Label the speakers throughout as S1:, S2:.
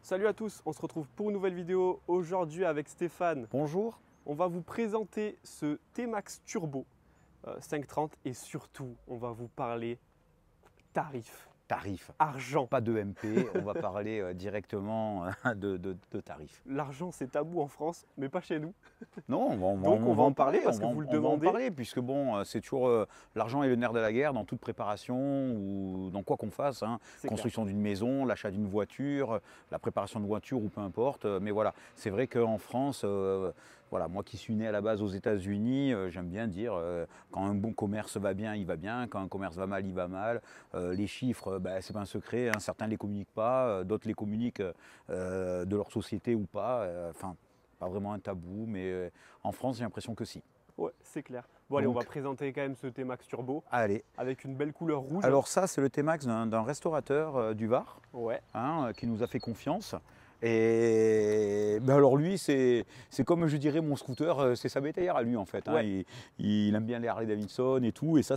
S1: Salut à tous, on se retrouve pour une nouvelle vidéo aujourd'hui avec Stéphane.
S2: Bonjour.
S1: On va vous présenter ce T-Max Turbo 530 et surtout on va vous parler tarifs,
S2: Tarif.
S1: argent.
S2: Pas de MP, on va parler directement de tarifs.
S1: L'argent c'est tabou en France mais pas chez nous.
S2: Non,
S1: Donc on va en parler parce que vous le
S2: on va en
S1: demandez.
S2: parler puisque bon, c'est toujours l'argent est le nerf de la guerre dans toute préparation ou dans quoi qu'on fasse. Hein.
S1: C'est
S2: Construction d'une maison, l'achat d'une voiture, la préparation de voiture ou peu importe. Mais voilà, c'est vrai qu'en France, voilà, moi qui suis né à la base aux États-Unis, j'aime bien dire quand un bon commerce va bien, il va bien. Quand un commerce va mal, il va mal. Les chiffres, c'est pas un secret. Hein. Certains ne les communiquent pas, d'autres les communiquent de leur société ou pas. Enfin, pas vraiment un tabou, mais en France, j'ai l'impression que si.
S1: Ouais, c'est clair. Bon allez, on
S2: Donc,
S1: va présenter quand même ce T-Max Turbo
S2: allez.
S1: avec une belle couleur rouge.
S2: Alors ça, c'est le T-Max d'un restaurateur du Var,
S1: Ouais,
S2: hein, qui nous a fait confiance. Et ben alors lui, c'est comme je dirais mon scooter, c'est sa bétaillère à lui en fait. Hein.
S1: Ouais.
S2: Il aime bien les Harley Davidson et tout. Et ça,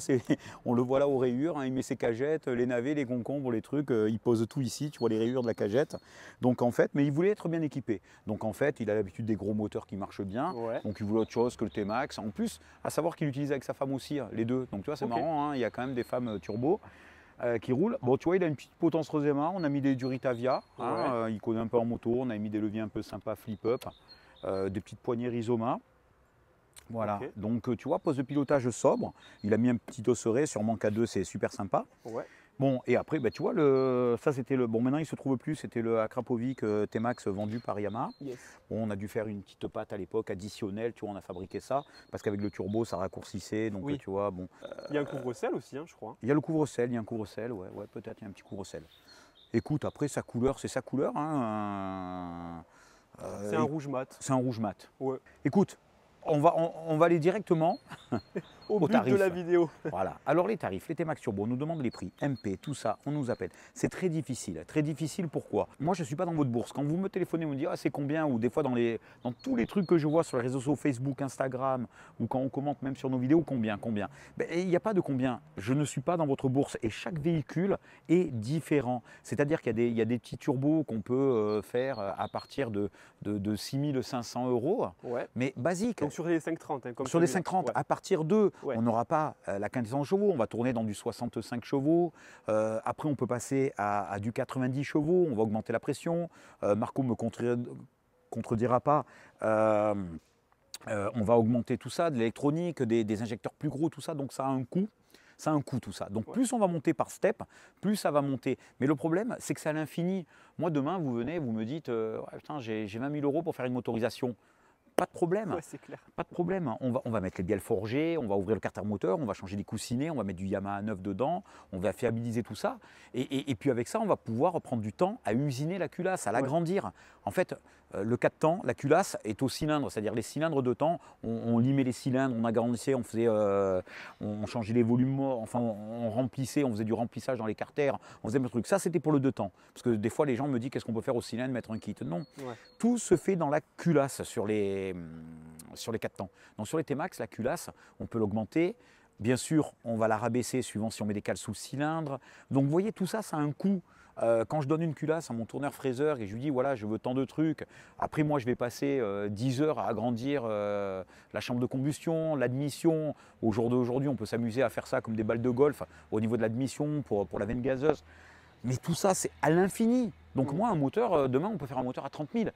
S2: on le voit là aux rayures. Hein. Il met ses cagettes, les navets, les concombres, les trucs. Il pose tout ici. Tu vois les rayures de la cagette. Donc en fait, mais il voulait être bien équipé. Donc en fait, il a l'habitude des gros moteurs qui marchent bien.
S1: ouais.
S2: Donc il voulait autre chose que le T-Max. En plus, à savoir qu'il utilise avec sa femme aussi, hein, les deux. Donc tu vois, c'est
S1: Ok.
S2: marrant. Hein. Il y a quand même des femmes turbo. Qui roule. Bon, tu vois, il a une petite potence Rosema. On a mis des Duritavia. Hein, il connaît un peu en moto. On a mis des leviers un peu sympas flip-up. Des petites poignées Rizoma. Voilà.
S1: Ok.
S2: Donc, tu vois, poste de pilotage sobre. Il a mis un petit osseret sur manque à 2. C'est super sympa.
S1: Ouais.
S2: Bon, et après, tu vois, ça c'était le. Bon, maintenant il se trouve plus. C'était le Akrapovic T-Max vendu par Yamaha.
S1: Yes.
S2: Bon, on a dû faire une petite patte à l'époque additionnelle. Tu vois, on a fabriqué ça. Parce qu'avec le turbo, ça raccourcissait. Donc,
S1: Oui.
S2: tu vois, bon.
S1: Il y a un couvre-sel aussi, hein, je crois.
S2: Il y a le couvre-sel, ouais, peut-être il y a un petit couvre-sel. Écoute, après sa couleur, c'est sa couleur. Hein,
S1: C'est un rouge mat.
S2: c'est un rouge mat.
S1: Ouais.
S2: Écoute, on va aller directement
S1: Au
S2: au
S1: but
S2: tarif.
S1: de la vidéo.
S2: Voilà. Alors les tarifs, les T-Max Turbo, on nous demande les prix, MP, tout ça, on nous appelle. C'est très difficile. Très difficile pourquoi? Moi, je ne suis pas dans votre bourse. Quand vous me téléphonez, vous me dites c'est combien, ou des fois dans tous les trucs que je vois sur les réseaux sociaux, Facebook, Instagram, ou quand on commente même sur nos vidéos, combien. Il n'y a pas de combien. Je ne suis pas dans votre bourse et chaque véhicule est différent. C'est-à-dire qu'il y a des petits turbos qu'on peut faire à partir de 6 500 €,
S1: Ouais.
S2: mais basique.
S1: Donc sur les 530, hein, comme
S2: Sur les
S1: celui-là.
S2: 530,
S1: Ouais.
S2: à partir d'eux,
S1: Ouais.
S2: on n'aura pas la 1500 chevaux, on va tourner dans du 65 chevaux. Après, on peut passer à du 90 chevaux, on va augmenter la pression. Marco ne me contredira pas. On va augmenter tout ça, de l'électronique, des injecteurs plus gros, tout ça, donc ça a un coût. Ça a un coût tout ça. Donc
S1: Ouais.
S2: plus on va monter par step, plus ça va monter. Mais le problème, c'est que c'est à l'infini. Moi, demain, vous venez, vous me dites ouais, putain, j'ai 20 000 € pour faire une motorisation. Pas de problème.
S1: Ouais, c'est clair.
S2: Pas de problème. On va mettre les bielles forgées, on va ouvrir le carter moteur, on va changer les coussinets, on va mettre du Yamaha 9 dedans, on va fiabiliser tout ça. Et puis avec ça, on va pouvoir prendre du temps à usiner la culasse, à l'agrandir. En fait, le 4 temps, la culasse est au cylindre, c'est-à-dire les cylindres de temps, on limait les cylindres, on agrandissait, on changeait les volumes morts, enfin on remplissait, on faisait du remplissage dans les carters, on faisait des trucs. Ça, c'était pour le 2 temps. Parce que des fois, les gens me disent qu'est-ce qu'on peut faire au cylindre, mettre un kit. Non.
S1: Ouais.
S2: Tout se fait dans la culasse sur les 4 temps. Donc sur les T-Max, la culasse, on peut l'augmenter. Bien sûr, on va la rabaisser suivant si on met des cales sous le cylindre. Donc vous voyez, tout ça, ça a un coût. Quand je donne une culasse à mon tourneur fraiseur et je lui dis voilà, je veux tant de trucs, après moi je vais passer 10 heures à agrandir la chambre de combustion, l'admission. Au jour d'aujourd'hui, on peut s'amuser à faire ça comme des balles de golf au niveau de l'admission pour la veine gazeuse. Mais tout ça, c'est à l'infini. Donc moi, un moteur, demain, on peut faire un moteur à 30 000.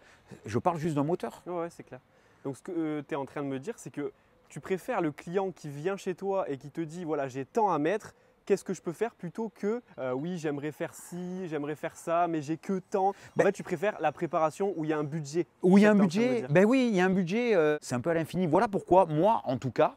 S2: Je parle juste d'un moteur.
S1: Ouais, c'est clair. Donc ce que tu es en train de me dire, c'est que tu préfères le client qui vient chez toi et qui te dit voilà, j'ai tant à mettre, qu'est-ce que je peux faire plutôt que oui, j'aimerais faire ci, j'aimerais faire ça, mais j'ai que tant. En fait, tu préfères la préparation où il y a un budget.
S2: Où il y a
S1: C'est
S2: un
S1: ça que t'es en train de me
S2: budget,
S1: dire.
S2: ben oui, il y a un budget, c'est un peu à l'infini. Voilà pourquoi, moi, en tout cas,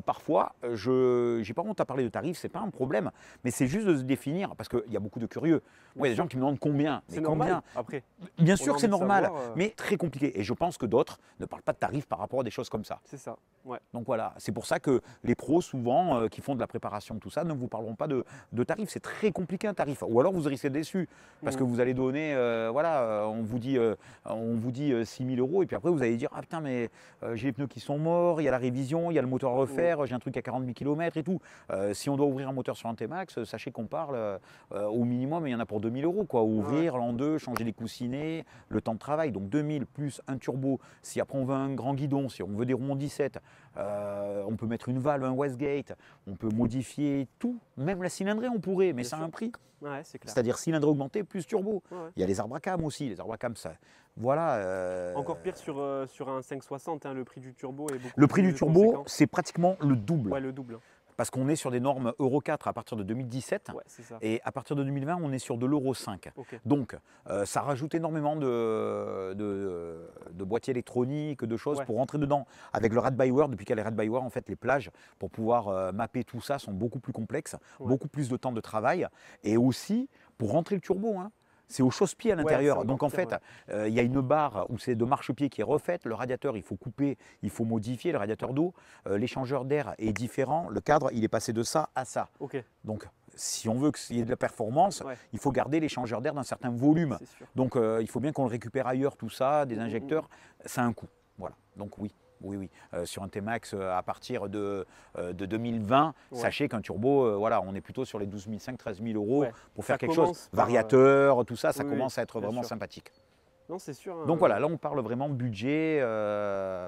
S2: parfois, je n'ai pas honte à parler de tarifs, c'est pas un problème, mais c'est juste de se définir, parce qu'il y a beaucoup de curieux. Moi, il y a des gens qui me demandent combien.
S1: C'est
S2: Mais
S1: normal.
S2: combien?
S1: Après,
S2: Bien
S1: on a
S2: sûr que
S1: envie
S2: c'est
S1: de
S2: normal,
S1: savoir,
S2: mais très compliqué. Et je pense que d'autres ne parlent pas de tarifs par rapport à des choses comme ça.
S1: c'est ça. Ouais.
S2: Donc voilà, c'est pour ça que les pros, souvent, qui font de la préparation, tout ça, ne vous parleront pas de tarifs. C'est très compliqué un tarif. Ou alors vous risquez d'être déçu, parce que vous allez donner, voilà, on vous dit 6 000 euros, et puis après vous allez dire ah putain mais j'ai les pneus qui sont morts, il y a la révision, il y a le moteur à refaire, j'ai un truc à 40 000 km et tout. Si on doit ouvrir un moteur sur un T-Max, sachez qu'on parle au minimum, il y en a pour 2 000 euros quoi. Ouvrir l'an 2, changer les coussinets, le temps de travail, donc 2 000 plus un turbo. Si après on veut un grand guidon, si on veut des roues 17, on peut mettre une valve, un Westgate, on peut modifier tout, même la cylindrée on pourrait, mais ça a un prix.
S1: Ouais, c'est clair.
S2: C'est-à-dire cylindrée augmentée plus turbo.
S1: Ouais.
S2: Il y a les arbres à cam aussi, les arbres à cam ça. Voilà.
S1: Encore pire sur un 560, hein, le prix du turbo est beaucoup
S2: Le prix
S1: plus
S2: du turbo,
S1: conséquent.
S2: c'est pratiquement le double.
S1: Ouais, le double.
S2: Parce qu'on est sur des normes Euro 4 à partir de 2017.
S1: Ouais, c'est ça.
S2: Et à partir de 2020, on est sur de l'Euro 5.
S1: Ok.
S2: Donc, ça rajoute énormément de boîtiers électroniques, de choses pour rentrer dedans. Avec le Rad-by-Wire, depuis qu'il y a les Rad-by-Wire, en fait, les plages, pour pouvoir mapper tout ça, sont beaucoup plus complexes, beaucoup plus de temps de travail. Et aussi, pour rentrer le turbo, hein, c'est au chausse-pied à l'intérieur. Donc en fait, il y a une barre où c'est de marchepied qui est refaite. Le radiateur, il faut couper, il faut modifier le radiateur d'eau. L'échangeur d'air est différent. Le cadre, il est passé de ça à ça.
S1: Ok.
S2: Donc si on veut qu'il y ait de la performance, il faut garder l'échangeur d'air d'un certain volume. Donc il faut bien qu'on le récupère ailleurs, tout ça, des injecteurs, ça a un coût. Voilà. Donc oui. Oui. Sur un T-Max à partir de 2020, sachez qu'un turbo, voilà, on est plutôt sur les 12 500, 13 000 euros pour faire quelque chose. Variateur, tout ça, ça commence à être vraiment sympathique.
S1: Non, c'est sûr.
S2: Donc voilà, là on parle vraiment budget. On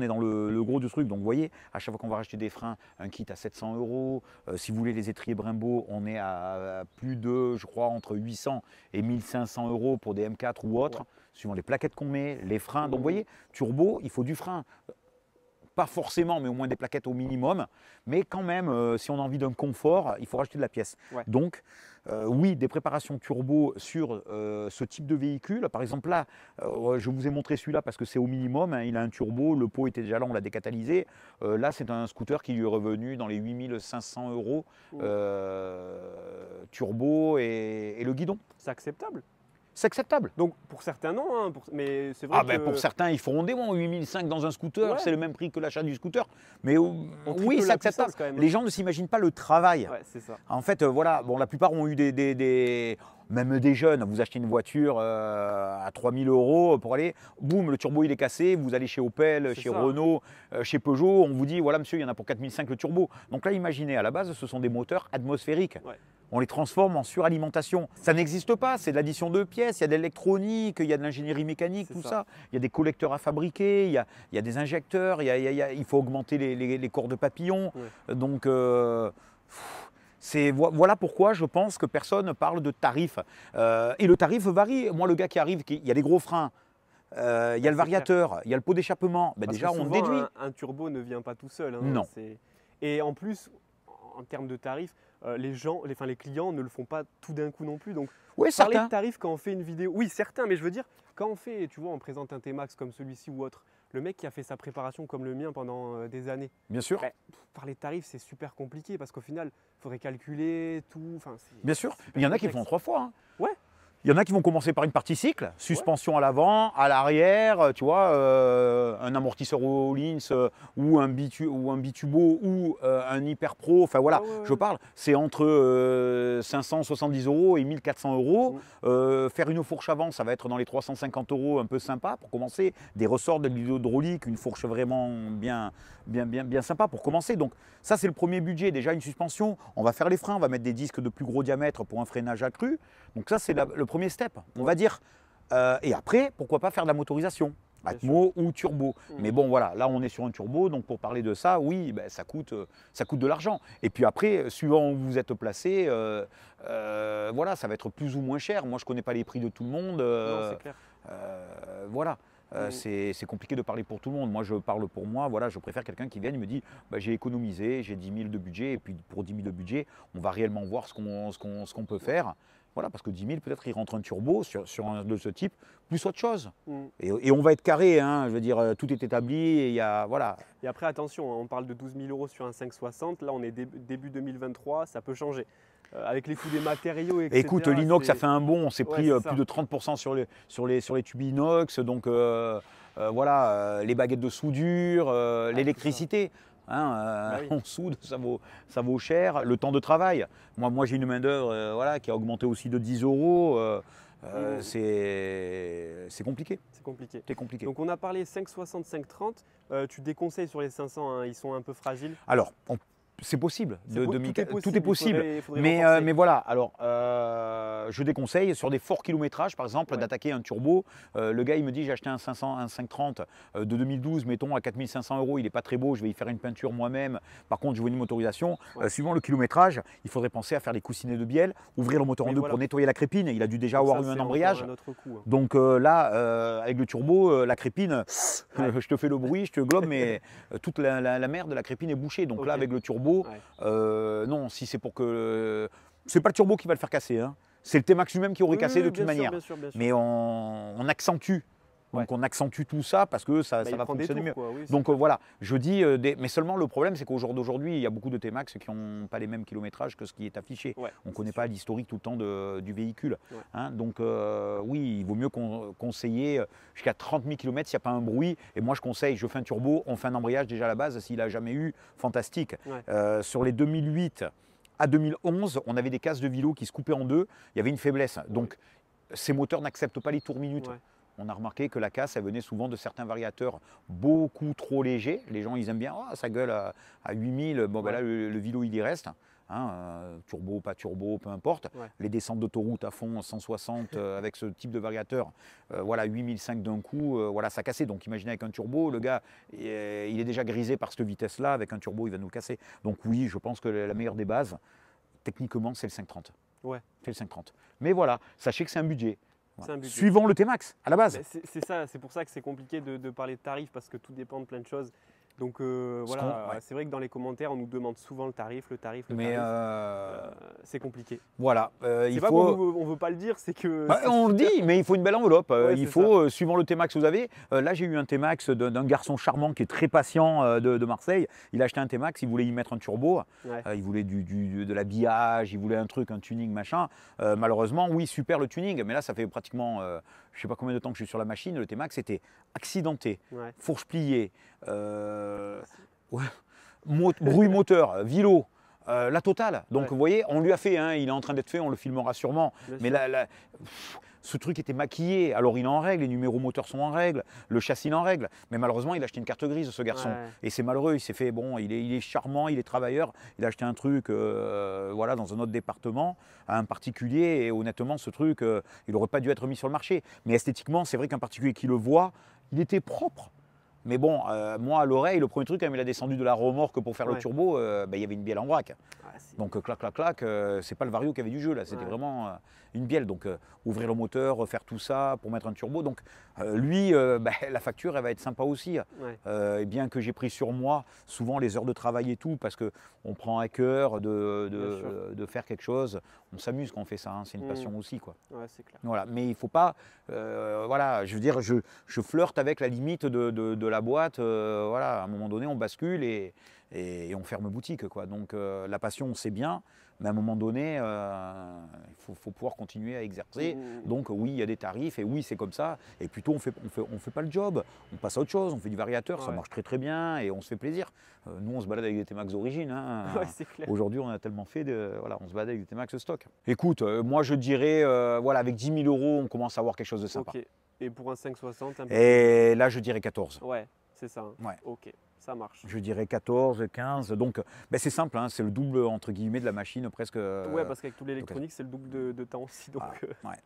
S2: est dans le gros du truc. Donc vous voyez, à chaque fois qu'on va racheter des freins, un kit à 700 euros. Si vous voulez les étriers Brembo, on est à plus de, je crois, entre 800 et 1500 euros pour des M4 ou autres, suivant les plaquettes qu'on met, les freins. Donc vous voyez, turbo, il faut du frein. Pas forcément, mais au moins des plaquettes au minimum. Mais quand même, si on a envie d'un confort, il faut racheter de la pièce. Donc, oui, des préparations turbo sur ce type de véhicule. Par exemple, là, je vous ai montré celui-là parce que c'est au minimum. Hein, il a un turbo, le pot était déjà là, on l'a décatalysé. Là, c'est un scooter qui lui est revenu dans les 8 500 euros turbo et le guidon.
S1: C'est acceptable.
S2: C'est acceptable.
S1: Donc pour certains non, hein, mais c'est vrai que...
S2: pour certains ils feront des bons, 8500 dans un scooter, c'est le même prix que l'achat du scooter. Mais oui, c'est acceptable. Quand même, hein. Les gens ne s'imaginent pas le travail.
S1: Ouais, c'est ça.
S2: En fait, voilà, bon, la plupart ont eu même des jeunes, vous achetez une voiture à 3000 euros pour aller, boum, le turbo il est cassé, vous allez chez Opel, chez Renault, chez Peugeot, on vous dit voilà monsieur, il y en a pour 4500 le turbo. Donc là, imaginez, à la base, ce sont des moteurs atmosphériques. On les transforme en suralimentation. Ça n'existe pas, c'est de l'addition de pièces, il y a de l'électronique, il y a de l'ingénierie mécanique, tout ça. Il y a des collecteurs à fabriquer, il y a des injecteurs, il faut augmenter les corps de papillons. Donc, voilà pourquoi je pense que personne ne parle de tarif. Et le tarif varie. Moi, le gars qui arrive, il y a des gros freins, il y a le variateur, il y a le pot d'échappement. Ben déjà, on déduit.
S1: Un turbo ne vient pas tout seul. Hein,
S2: non.
S1: Et en plus, en termes de tarifs, les clients ne le font pas tout d'un coup non plus. Donc, parler de tarifs quand on fait une vidéo, oui, certains, mais je veux dire, quand on fait, tu vois, on présente un T-Max comme celui-ci ou autre, le mec qui a fait sa préparation comme le mien pendant des années.
S2: Bien sûr.
S1: Parler de tarifs, c'est super compliqué parce qu'au final, il faudrait calculer tout.
S2: Bien sûr. Il y en a qui font 3 fois. Hein.
S1: Ouais.
S2: Il y en a qui vont commencer par une partie cycle, suspension à l'avant, à l'arrière, tu vois, un amortisseur Rollins ou un Bitubo ou un Hyper Pro, enfin voilà, je parle, c'est entre 570 euros et 1400 euros. Faire une fourche avant, ça va être dans les 350 euros, un peu sympa pour commencer. Des ressorts de l'hydraulique, une fourche vraiment bien sympa pour commencer. Donc ça, c'est le premier budget. Déjà, une suspension, on va faire les freins, on va mettre des disques de plus gros diamètre pour un freinage accru. Donc ça, c'est le premier step, on va dire. Et après, pourquoi pas faire de la motorisation, Atmo ou turbo. Mais bon, voilà, là, on est sur un turbo, donc pour parler de ça, oui, ben, ça coûte de l'argent. Et puis après, suivant où vous êtes placé, voilà, ça va être plus ou moins cher. Moi, je ne connais pas les prix de tout le monde.
S1: Non, c'est clair.
S2: Voilà. C'est compliqué de parler pour tout le monde. Moi, je parle pour moi. Voilà, je préfère quelqu'un qui vienne et me dit bah, j'ai économisé, j'ai 10 000 de budget. Et puis pour 10 000 de budget, on va réellement voir ce qu'on peut faire. Voilà, parce que 10 000, peut-être il rentre un turbo sur un de ce type, plus autre chose. Et on va être carré, hein, je veux dire, tout est établi. Et, voilà.
S1: Et après, attention, on parle de 12 000 euros sur un 560. Là, on est début 2023, ça peut changer. Avec les coûts des matériaux, etc.
S2: Écoute, l'inox, ça fait un bond. On s'est pris plus de 30% sur les tubes inox. Donc, voilà, les baguettes de soudure, l'électricité. Hein, on soude, ça vaut cher. Le temps de travail. Moi j'ai une main d'œuvre qui a augmenté aussi de 10 euros. c'est compliqué.
S1: C'est compliqué.
S2: C'est compliqué.
S1: Donc on a parlé 560, 530. Tu déconseilles sur les 500, hein, ils sont un peu fragiles.
S2: Alors, c'est possible. Tout est possible.
S1: Il faudrait renforcer.
S2: Mais voilà, alors je déconseille sur des forts kilométrages, par exemple, d'attaquer un turbo. Le gars, il me dit j'ai acheté un 530 de 2012, mettons à 4 500 €, il n'est pas très beau, je vais y faire une peinture moi-même. Par contre, je veux une motorisation. Suivant le kilométrage, il faudrait penser à faire les coussinets de bielle, ouvrir le moteur en deux pour nettoyer la crépine. Il a dû déjà avoir eu un embrayage. Donc là, avec le turbo, la crépine, je te fais le bruit, je te globe, mais toute la merde de la crépine est bouchée. Donc là, avec le turbo, non, si c'est pour que. C'est pas le turbo qui va le faire casser, hein. C'est le T-Max lui-même qui aurait cassé de toute manière.
S1: Bien sûr.
S2: Mais on accentue. Donc on accentue tout ça parce que ça va fonctionner mieux.
S1: Oui,
S2: donc voilà, je dis, mais seulement le problème c'est qu'au jour d'aujourd'hui, il y a beaucoup de T-Max qui n'ont pas les mêmes kilométrages que ce qui est affiché. On ne connaît pas l'historique tout le temps du véhicule. Hein, donc oui, il vaut mieux conseiller jusqu'à 30 000 km s'il n'y a pas un bruit. Et moi je conseille, je fais un turbo, on fait un embrayage déjà à la base, s'il n'a jamais eu, fantastique. Sur les 2008 à 2011, on avait des cases de vélo qui se coupaient en deux, il y avait une faiblesse. Donc ces moteurs n'acceptent pas les tours minutes. On a remarqué que la casse, elle venait souvent de certains variateurs beaucoup trop légers. Les gens, ils aiment bien, oh, ça gueule à 8000. Bon, ben là, le vélo, il y reste. Hein, turbo, pas turbo, peu importe. Les descentes d'autoroute à fond, 160 avec ce type de variateur, voilà, 8005 d'un coup, voilà, ça cassait. Donc imaginez avec un turbo, le gars, il est déjà grisé par cette vitesse-là. Avec un turbo, il va nous le casser. Donc oui, je pense que la meilleure des bases, techniquement, c'est le 530. C'est le 530. Mais voilà, sachez que c'est un budget. Suivant le T-Max, à la base.
S1: C'est ça, c'est pour ça que c'est compliqué de parler de tarifs parce que tout dépend de plein de choses. Donc voilà, c'est vrai que dans les commentaires, on nous demande souvent le tarif. C'est compliqué.
S2: Voilà.
S1: C'est pas qu'on ne veut pas le dire, c'est que…
S2: on le dit, mais il faut une belle enveloppe. Il faut, suivant le T-Max que vous avez. Là, j'ai eu un T-Max d'un garçon charmant qui est très patient de Marseille. Il a acheté un T-Max, il voulait y mettre un turbo. Il voulait de l'habillage, il voulait un truc, un tuning, machin. Malheureusement, oui, super le tuning. Mais là, ça fait pratiquement, je ne sais pas combien de temps que je suis sur la machine. Le T-Max était accidenté, fourche pliée. Bruit moteur, vilo, la totale. Donc vous voyez, on lui a fait, hein, il est en train d'être fait, on le filmera sûrement. Mais ce truc était maquillé, alors il est en règle, les numéros moteurs sont en règle, le châssis est en règle. Mais malheureusement, il a acheté une carte grise, ce garçon. Et c'est malheureux, il s'est fait, bon, il est charmant, il est travailleur, il a acheté un truc voilà, dans un autre département, à un particulier. Et honnêtement, ce truc, il n'aurait pas dû être mis sur le marché. Mais esthétiquement, c'est vrai qu'un particulier qui le voit, il était propre. Mais bon, moi à l'oreille, le premier truc, quand il a descendu de la remorque pour faire le turbo, il y avait une bielle en vrac. Donc clac, clac, clac, c'est pas le Vario qui avait du jeu là, c'était vraiment une bielle. Donc ouvrir le moteur, refaire tout ça pour mettre un turbo. Donc lui, la facture, elle va être sympa aussi. Et bien que j'ai pris sur moi souvent les heures de travail et tout, parce qu'on prend à cœur de faire quelque chose. On s'amuse quand on fait ça, hein, c'est une passion aussi, quoi.
S1: C'est clair.
S2: Voilà, mais il faut pas, voilà, je veux dire, je flirte avec la limite de la boîte. Voilà, à un moment donné, on bascule et on ferme boutique, quoi. Donc la passion, c'est bien, mais à un moment donné, il faut pouvoir continuer à exercer. Donc oui, il y a des tarifs et oui, c'est comme ça. Et plutôt, on fait pas le job, on passe à autre chose, on fait du variateur, ça marche très très bien et on se fait plaisir. Nous, on se balade avec des T-Max d'origine. Hein. Aujourd'hui, on a tellement fait voilà, on se balade avec des T-Max stock. Écoute, moi je dirais, voilà, avec 10 000 €, on commence à avoir quelque chose de sympa.
S1: Et pour un 560
S2: Et là, je dirais 14.
S1: Ouais, c'est ça. Hein. Ok. Ça marche.
S2: Je dirais 14, 15. Donc, c'est simple, hein, c'est le double entre guillemets de la machine presque.
S1: Ouais, parce qu'avec tout l'électronique, c'est le double de temps aussi. Donc,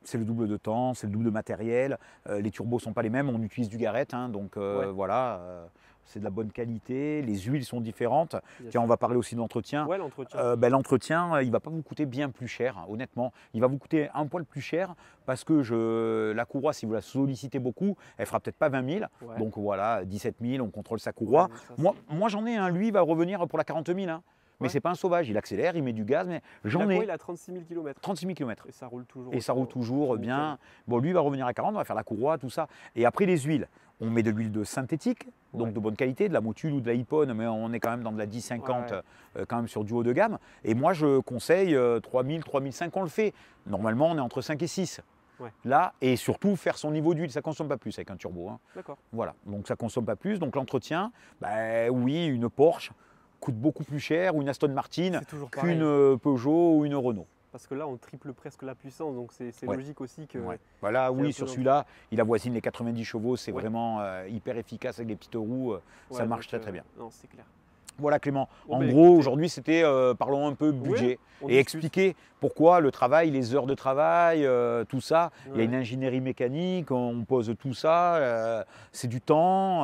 S2: c'est le double de temps, c'est le double de matériel. Les turbos ne sont pas les mêmes, on utilise du Garrett, hein, donc voilà. C'est de la bonne qualité, les huiles sont différentes. Tiens, on va parler aussi d'entretien.
S1: L'entretien.
S2: L'entretien, il ne va pas vous coûter bien plus cher, honnêtement. Il va vous coûter un poil plus cher parce que la courroie, si vous la sollicitez beaucoup, elle ne fera peut-être pas 20 000. Donc voilà, 17 000, on contrôle sa courroie. Moi j'en ai un, lui, il va revenir pour la 40 000. Hein. Mais c'est pas un sauvage, il accélère, il met du gaz, mais j'en ai.
S1: Il a 36 000 km.
S2: 36 000 km.
S1: Et ça roule toujours.
S2: Et ça roule toujours bien. Bon, lui, il va revenir à 40, on va faire la courroie, tout ça. Et après, les huiles. On met de l'huile de synthétique, donc de bonne qualité, de la Motul ou de la Hippone, mais on est quand même dans de la 1050, quand même sur du haut de gamme. Et moi, je conseille 3000, 3005, on le fait. Normalement, on est entre 5 et 6. Là, et surtout faire son niveau d'huile, ça ne consomme pas plus avec un turbo. Hein.
S1: D'accord.
S2: Voilà, donc ça ne consomme pas plus. Donc l'entretien, oui, une Porsche coûte beaucoup plus cher, ou une Aston Martin qu'une Peugeot ou une Renault.
S1: Parce que là, on triple presque la puissance, donc c'est
S2: Ouais.
S1: logique aussi que.
S2: Ouais. Voilà,
S1: qu'il y ait
S2: oui,
S1: un
S2: sur
S1: peu
S2: celui-là, il avoisine les 90 chevaux, c'est
S1: Ouais.
S2: vraiment hyper efficace avec les petites roues, ça
S1: Ouais,
S2: marche
S1: donc,
S2: très bien.
S1: Non, c'est clair.
S2: Voilà Clément,
S1: Bon,
S2: en
S1: ben,
S2: gros
S1: écoutez,
S2: aujourd'hui c'était, parlons un peu budget
S1: ouais, on
S2: et
S1: discute.
S2: expliquer pourquoi le travail, les heures de travail, tout ça, il y a
S1: Ouais.
S2: une ingénierie mécanique, on pose tout ça, c'est du temps,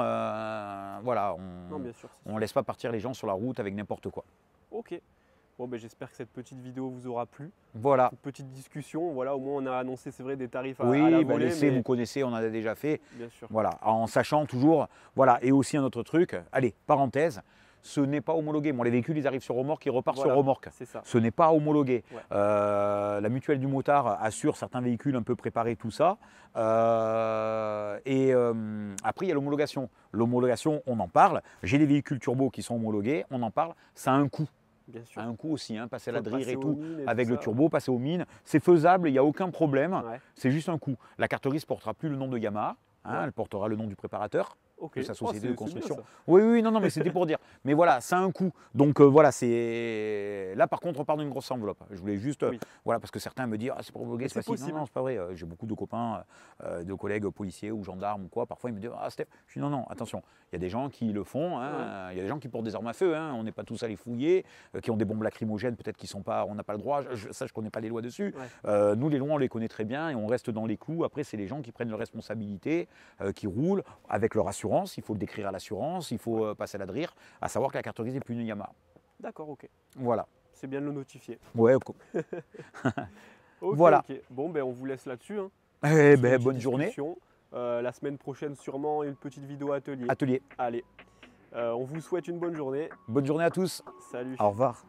S2: voilà,
S1: Non, bien sûr. c'est
S2: on
S1: sûr.
S2: laisse pas partir les gens sur la route avec n'importe quoi.
S1: Ok. Bon, ben, j'espère que cette petite vidéo vous aura plu.
S2: Voilà,
S1: Une petite discussion. Voilà, au moins on a annoncé, c'est vrai, des tarifs à la
S2: oui, bah,
S1: volée,
S2: l'essai
S1: mais
S2: vous connaissez, on en a déjà fait,
S1: bien sûr.
S2: voilà, en sachant toujours, voilà, et aussi un autre truc, allez, parenthèse, ce n'est pas homologué. Bon, les véhicules, ils arrivent sur remorque, ils repartent
S1: Voilà,
S2: sur remorque.
S1: c'est ça.
S2: Ce n'est pas homologué.
S1: Ouais.
S2: La mutuelle du motard assure certains véhicules un peu préparés, tout ça. Après, il y a l'homologation. L'homologation, on en parle. J'ai des véhicules turbo qui sont homologués, on en parle. Ça a un coût.
S1: Bien sûr.
S2: Ça a un coût aussi, hein, passer à
S1: Faut
S2: la drire
S1: passer
S2: et
S1: aux
S2: tout,
S1: mines et
S2: avec
S1: tout
S2: le
S1: ça.
S2: turbo, passer aux mines. C'est faisable, il n'y a aucun problème.
S1: Ouais.
S2: C'est juste un coût. La carterie ne portera plus le nom de Yamaha. Hein,
S1: Ouais.
S2: elle portera le nom du préparateur.
S1: Ok.
S2: De sa
S1: Oh,
S2: société
S1: c'est
S2: de
S1: bien,
S2: construction.
S1: ça.
S2: Oui, oui, non, non, mais c'était pour dire. Mais voilà, ça a un coût. Donc voilà, c'est. Là, par contre, on parle d'une grosse enveloppe. Je voulais juste.
S1: Oui.
S2: Voilà, parce que certains me disent, ah, c'est pour homologuer,
S1: Mais
S2: c'est
S1: c'est
S2: facile. Non,
S1: possible.
S2: non, c'est pas vrai. J'ai beaucoup de copains, de collègues policiers ou gendarmes ou quoi. Parfois, ils me disent, ah, Steph. Je dis, non, non, attention. Il y a des gens qui le font. Hein. Il y a des gens qui portent des armes à feu. Hein. On n'est pas tous à les fouiller. Qui ont des bombes lacrymogènes, peut-être qu'ils sont pas. On n'a pas le droit. Ça, je connais pas les lois dessus.
S1: Ouais.
S2: Nous, les lois, on les connaît très bien et on reste dans les clous. Après, c'est les gens qui prennent leurs responsabilités, qui roulent avec leur assurance. Il faut le décrire à l'assurance, il faut passer à la DRIR, à savoir que la carte grise n'est plus une Yamaha.
S1: D'accord, ok.
S2: Voilà.
S1: C'est bien de le notifier.
S2: Ouais,
S1: Ok,
S2: Voilà.
S1: ok. Bon, ben, on vous laisse là-dessus. Hein.
S2: Eh
S1: C'est
S2: ben,
S1: une
S2: bonne
S1: petite
S2: journée.
S1: discussion. La semaine prochaine, sûrement, une petite vidéo atelier.
S2: Atelier.
S1: Allez. On vous souhaite une bonne journée.
S2: Bonne journée à tous.
S1: Salut.
S2: Au revoir.